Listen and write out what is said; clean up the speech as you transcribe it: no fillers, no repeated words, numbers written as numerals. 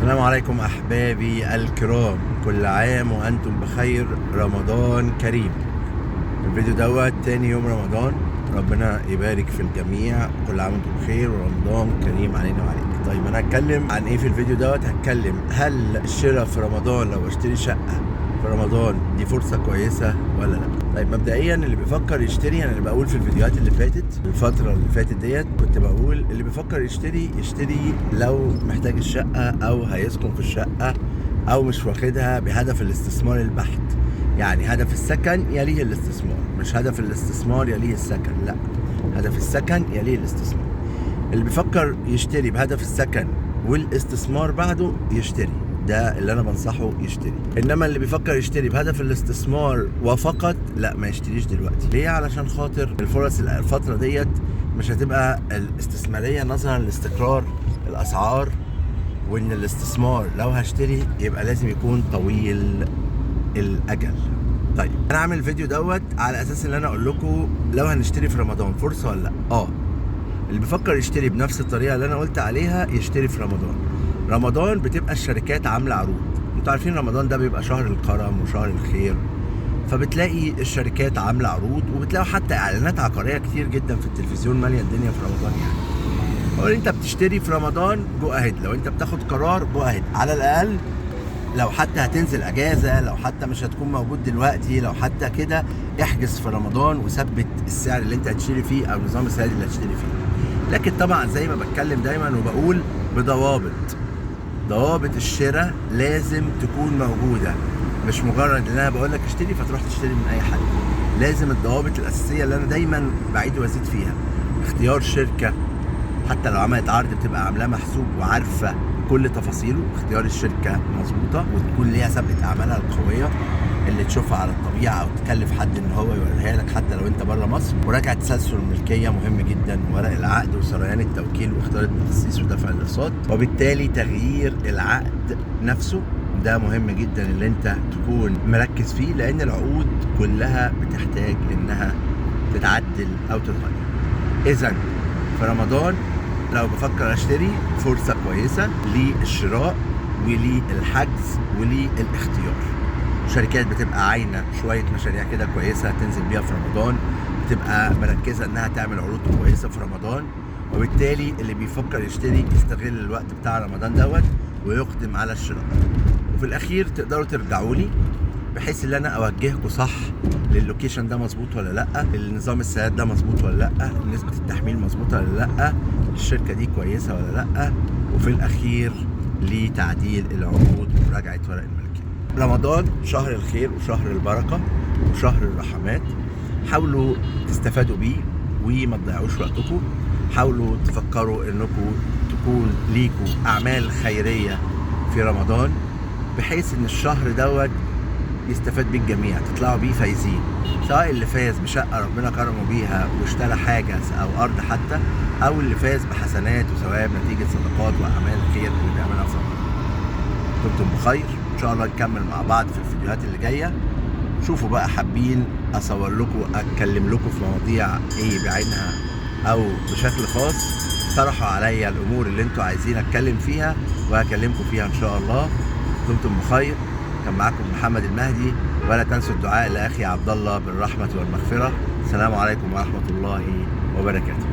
السلام عليكم أحبابي الكرام، كل عام وأنتم بخير، رمضان كريم. الفيديو دوت تاني يوم رمضان، ربنا يبارك في الجميع، كل عام وأنتم بخير ورمضان كريم علينا وعليك. طيب أنا هتكلم عن إيه في الفيديو دوت؟ هتكلم هل الشراء في رمضان لو اشتري شقة في رمضان دي فرصة كويسة ولا لا؟ طيب مبدئيا اللي بيفكر يشتري، انا اللي بقول في الفيديوهات اللي فاتت، الفترة اللي فاتت ديت كنت بقول اللي بيفكر يشتري لو محتاج الشقة او هيسكن في الشقة او مش واخدها بهدف الاستثمار البحت. يعني هدف السكن يليه الاستثمار، مش هدف الاستثمار يليه السكن، لا، هدف السكن يليه الاستثمار. اللي بيفكر يشتري بهدف السكن والاستثمار بعده يشتري، ده اللي انا بنصحه يشتري. انما اللي بيفكر يشتري بهدف الاستثمار وفقط، لا، ما يشتريش دلوقتي. ليه؟ علشان خاطر الفرص الفترة ديت مش هتبقى الاستثمارية نظرا لاستقرار الاسعار، وان الاستثمار لو هشتري يبقى لازم يكون طويل الاجل. طيب انا عامل الفيديو دوت على اساس ان انا اقول لكم لو هنشتري في رمضان فرصة ولا لا. اللي بيفكر يشتري بنفس الطريقه اللي انا قلت عليها يشتري في رمضان بتبقى الشركات عامله عروض. انتوا عارفين رمضان ده بيبقى شهر الكرم وشهر الخير، فبتلاقي الشركات عامله عروض، وبتلاقوا حتى اعلانات عقاريه كتير جدا في التلفزيون ماليه الدنيا في رمضان. يعني لو انت بتشتري في رمضان جو اهيد، لو انت بتاخد قرار جو اهيد، على الاقل لو حتى هتنزل اجازه، لو حتى مش هتكون موجود دلوقتي، لو حتى كده احجز في رمضان وثبت السعر اللي انت هتشتري فيه او نظام السعر اللي هتشتري فيه. لكن طبعا زي ما بتكلم دايما وبقول ضوابط الشراء لازم تكون موجوده، مش مجرد ان انا بقول لك اشتري فتروح تشتري من اي حد. لازم الضوابط الاساسيه اللي انا دايما بعيد وازيد فيها: اختيار شركه حتى لو عملت عرض بتبقى عاملاه محسوب وعارفه كل تفاصيله، اختيار الشركه مظبوطه وتكون ليها سابقه اعمالها القويه اللي تشوفها على الطبيعه او تكلف حد ان هو يوريها لك حتى لو انت بره مصر. مراجعه تسلسل الملكيه مهم جدا، ورق العقد وسريان التوكيل واختيار التخصيص ودفع الاقساط، وبالتالي تغيير العقد نفسه ده مهم جدا اللي انت تكون مركز فيه، لان العقود كلها بتحتاج انها تتعدل او تتغير. اذا في رمضان لو بفكر اشتري فرصة كويسة للشراء وللحجز وللاختيار. شركات بتبقى عاينة شوية مشاريع كده كويسة تنزل بيها في رمضان، بتبقى مركزة انها تعمل عروض كويسة في رمضان، وبالتالي اللي بيفكر يشتري يستغل الوقت بتاع رمضان دوت ويقدم على الشراء. وفي الاخير تقدروا ترجعوا لي بحيث ان انا اوجهكم صح للوكيشن ده مظبوط ولا لا، النظام السيادة ده مظبوط ولا لا، نسبة التحميل مظبوطة ولا لا، الشركة دي كويسة ولا لا، وفي الاخير لتعديل العقود ومراجعة ورق الملكية. رمضان شهر الخير وشهر البركة وشهر الرحمات، حاولوا تستفادوا بيه وما تضيعوش وقتكم. حاولوا تفكروا انكم تكون ليكوا اعمال خيرية في رمضان بحيث ان الشهر دوت يستفاد بيه الجميع، تطلعوا بيه فايزين، سواء اللي فاز بشقة ربنا كرمه بيها واشترى حاجة او ارض حتى، او اللي فاز بحسنات وثواب نتيجة صدقات واعمال خير اللي بيعملها في رمضان. دمتم بخير، ان شاء الله نكمل مع بعض في الفيديوهات اللي جاية. شوفوا بقى حابين اصور لكم اتكلم لكم في مواضيع ايه بعينها او بشكل خاص، طرحوا عليا الامور اللي انتوا عايزين اتكلم فيها وهكلمكم فيها ان شاء الله. دمتم بخير، كان معكم محمد المهدي، ولا تنسوا الدعاء لاخي عبد الله بالرحمه والمغفره. السلام عليكم ورحمه الله وبركاته.